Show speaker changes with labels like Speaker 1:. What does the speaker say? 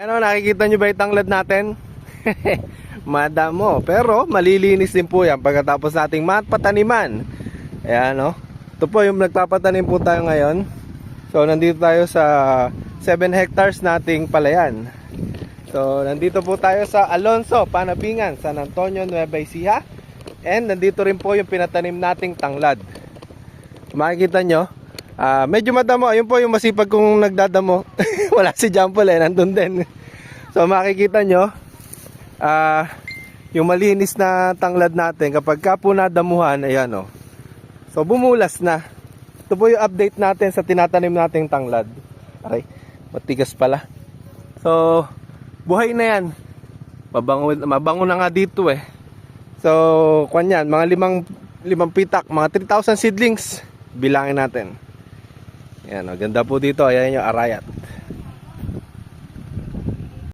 Speaker 1: Ano, nakikita nyo ba yung tanglad natin? Madamo, pero malilinis din po yan pagkatapos nating pataniman. Ayan, no? Ito po yung nagpapatanim po tayo ngayon. So nandito tayo sa 7 hectares nating palayan. So nandito po tayo sa Alonso, Panabingan, San Antonio, Nueva Ecija. And nandito rin po yung pinatanim nating tanglad. Makikita nyo, medyo madamo. Ayun po yung masipag kong nagdadamo. Wala si Jampol nandun din. So makikita nyo, yung malinis na tanglad natin kapag ka po nadamuhan, ayan o. So bumulas na. Ito po yung update natin sa tinatanim nating tanglad. Aray, matigas pala. So buhay na yan. Mabango na nga dito eh. So kanyan, mga limang pitak, mga 3,000 seedlings. Bilangin natin. Ayan o, ganda po dito. Ayan yung arayat.